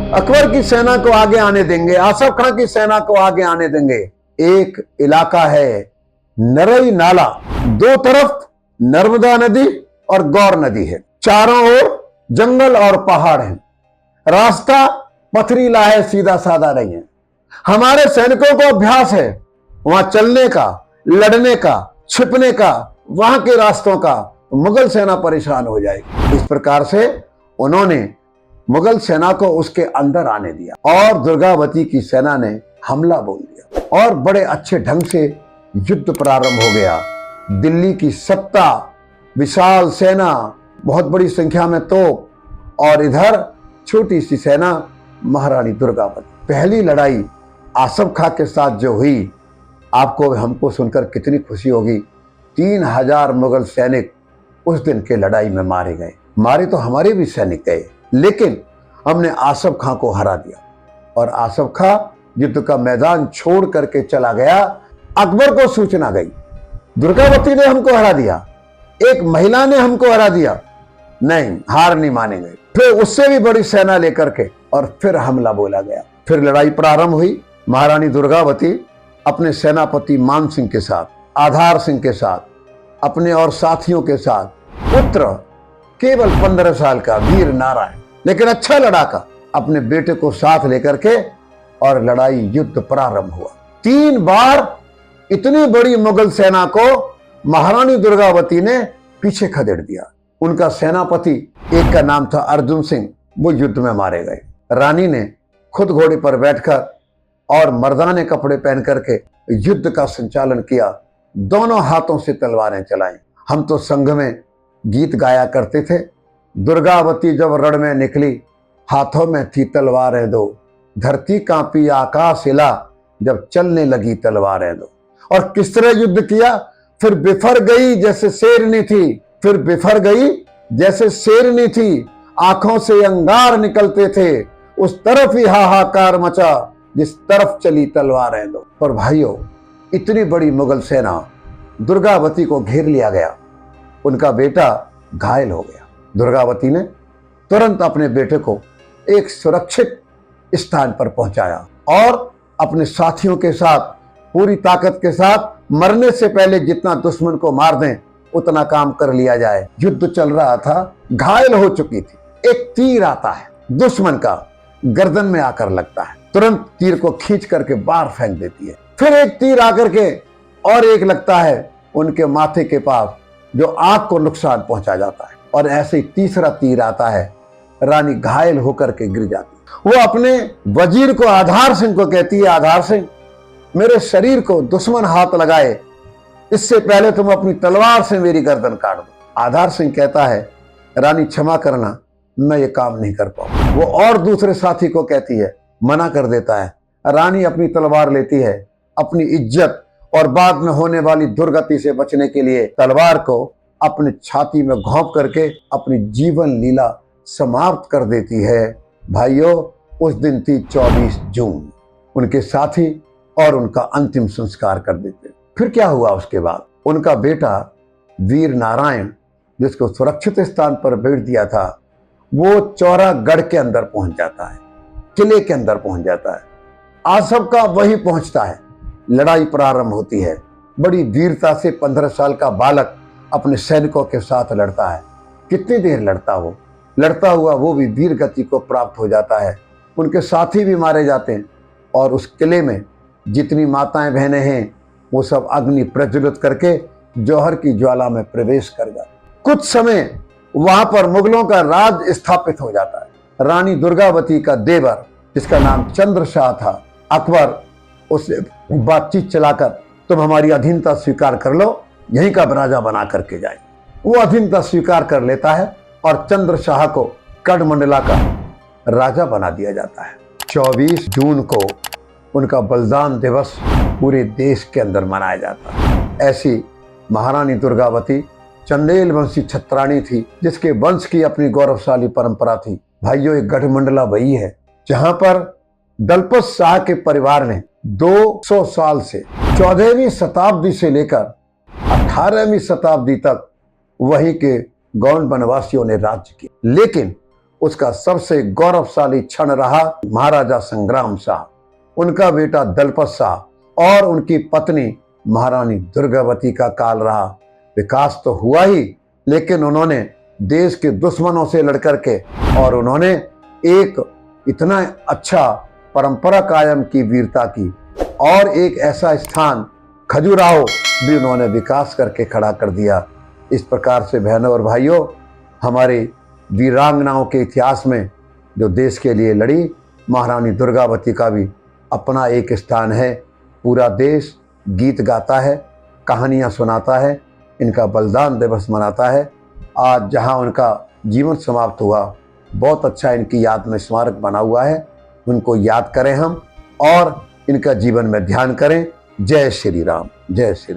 अकबर की सेना को आगे आने देंगे, आसफ खां की सेना को आगे आने देंगे। एक इलाका है नरई नाला, दो तरफ नर्मदा नदी और गौर नदी है, चारों ओर जंगल और पहाड़ हैं, रास्ता पथरीला है, सीधा साधा नहीं है। हमारे सैनिकों को अभ्यास है वहां चलने का, लड़ने का, छिपने का, वहां के रास्तों का। मुगल सेना परेशान हो जाएगी। इस प्रकार से उन्होंने मुगल सेना को उसके अंदर आने दिया और दुर्गावती की सेना ने हमला बोल दिया और बड़े अच्छे ढंग से युद्ध प्रारंभ हो गया। दिल्ली की सत्ता, विशाल सेना, बहुत बड़ी संख्या में तोप, और इधर छोटी सी सेना महारानी दुर्गावती। पहली लड़ाई आसफ खां के साथ जो हुई, आपको हमको सुनकर कितनी खुशी होगी। 3000 मुगल सैनिक उस दिन के लड़ाई में मारे गए। मारे तो हमारे भी सैनिक गए, लेकिन हमने आसफ खां को हरा दिया और आसफ खां युद्ध का मैदान छोड़ करके चला गया। अकबर को सूचना गई, दुर्गावती ने हमको हरा दिया, एक महिला ने हमको हरा दिया। नहीं, हार नहीं मानेंगे। फिर उससे भी बड़ी सेना लेकर के और फिर हमला बोला गया। फिर लड़ाई प्रारंभ हुई। महारानी दुर्गावती अपने सेनापति मान सिंह के साथ, आधार सिंह के साथ, अपने और साथियों के साथ, पुत्र केवल 15 साल का वीर नारायण, लेकिन अच्छा लड़ाका, अपने बेटे को साथ लेकर के और लड़ाई युद्ध प्रारंभ हुआ। 3 बार इतनी बड़ी मुगल सेना को महारानी दुर्गावती ने पीछे खदेड़ दिया। उनका सेनापति, एक का नाम था अर्जुन सिंह, वो युद्ध में मारे गए। रानी ने खुद घोड़े पर बैठकर और मर्दाने कपड़े पहन करके युद्ध का संचालन किया, दोनों हाथों से तलवारें चलाई। हम तो संघ में गीत गाया करते थे, दुर्गावती जब रण में निकली, हाथों में थी तलवारें दो, धरती कांपी आकाश हिला, जब चलने लगी तलवारें दो। और किस तरह युद्ध किया, फिर बिफर गई जैसे शेरनी थी, फिर बिफर गई जैसे शेरनी थी, आंखों से अंगार निकलते थे, उस तरफ ही हाहाकार मचा, जिस तरफ चली तलवारें दो। पर भाइयों, इतनी बड़ी मुगल सेना, दुर्गावती को घेर लिया गया, उनका बेटा घायल हो गया। दुर्गावती ने तुरंत अपने बेटे को एक सुरक्षित स्थान पर पहुंचाया और अपने साथियों के साथ पूरी ताकत के साथ, मरने से पहले जितना दुश्मन को मार दें उतना काम कर लिया जाए। युद्ध चल रहा था, घायल हो चुकी थी। एक तीर आता है दुश्मन का, गर्दन में आकर लगता है, तुरंत तीर को खींच करके बाहर फेंक देती है। फिर एक तीर आकर के और एक लगता है उनके माथे के पास, जो आंख को नुकसान पहुंचा जाता है। और ऐसे ही तीसरा तीर आता है, रानी घायल होकर के गिर जाती। वो अपने वजीर को, आधार सिंह को कहती है, आधार सिंह, मेरे शरीर को दुश्मन हाथ लगाए, इससे पहले तुम अपनी तलवार से मेरी गर्दन काट दो। आधार सिंह कहता है, रानी क्षमा करना, मैं ये काम नहीं कर पाऊं। वो और दूसरे साथी को कहती है, मना कर देता है। रानी अपनी तलवार लेती है, अपनी इज्जत और बाद में होने वाली दुर्गति से बचने के लिए तलवार को अपने छाती में घोंप करके अपनी जीवन लीला समाप्त कर देती है। भाइयों, उस दिन थी 24 जून। उनके साथी और उनका अंतिम संस्कार कर देते। फिर क्या हुआ उसके बाद, उनका बेटा वीर नारायण, जिसको सुरक्षित स्थान पर बैठ दिया था, वो चौरागढ़ के अंदर पहुंच जाता है, किले के अंदर पहुंच जाता है। आसफ का वही पहुंचता है। लड़ाई प्रारंभ होती है। बड़ी वीरता से 15 साल का बालक अपने सैनिकों के साथ लड़ता है। कितनी देर लड़ता हो, लड़ता हुआ वो भी वीर गति को प्राप्त हो जाता है। उनके साथी भी मारे जाते हैं और उस किले में जितनी माताएं बहनें हैं वो सब अग्नि प्रज्वलित करके जौहर की ज्वाला में प्रवेश कर जाते। कुछ समय वहां पर मुगलों का राज स्थापित हो जाता है। रानी दुर्गावती का देवर, जिसका नाम चंद्रशाह था, अकबर उससे बातचीत चलाकर, तुम हमारी अधीनता स्वीकार कर लो, यहीं का राजा बना करके जाए। वो अधीनता स्वीकार कर लेता है और चंद्रशाह को कड़मंडला का राजा बना दिया जाता है। 24 जून को उनका बलिदान दिवस पूरे देश के अंदर मनाया जाता है। ऐसी महारानी दुर्गावती चंदेल वंशी छत्राणी थी, जिसके वंश की अपनी गौरवशाली परंपरा थी। भाइयों, एक गढ़मंडला वही है जहां पर दलपत शाह के परिवार ने 200 साल से 14वीं शताब्दी से लेकर 18वीं शताब्दी तक वहीं के गौंड वनवासियों ने राज्य किया। लेकिन उसका सबसे गौरवशाली क्षण रहा महाराजा संग्राम शाह, उनका बेटा दलपत शाह और उनकी पत्नी महारानी दुर्गावती का काल रहा। विकास तो हुआ ही, लेकिन उन्होंने देश के दुश्मनों से लड़कर के और उन्होंने एक इतना अच्छा परंपरा कायम की, वीरता की, और एक ऐसा स्थान खजुराहो भी उन्होंने विकास करके खड़ा कर दिया। इस प्रकार से बहनों और भाइयों, हमारे वीरांगनाओं के इतिहास में जो देश के लिए लड़ी, महारानी दुर्गावती का भी अपना एक स्थान है। पूरा देश गीत गाता है, कहानियाँ सुनाता है, इनका बलिदान दिवस मनाता है। आज जहाँ उनका जीवन समाप्त हुआ, बहुत अच्छा इनकी याद में स्मारक बना हुआ है। उनको याद करें हम और इनका जीवन में ध्यान करें। जय श्री राम, जय श्री राम।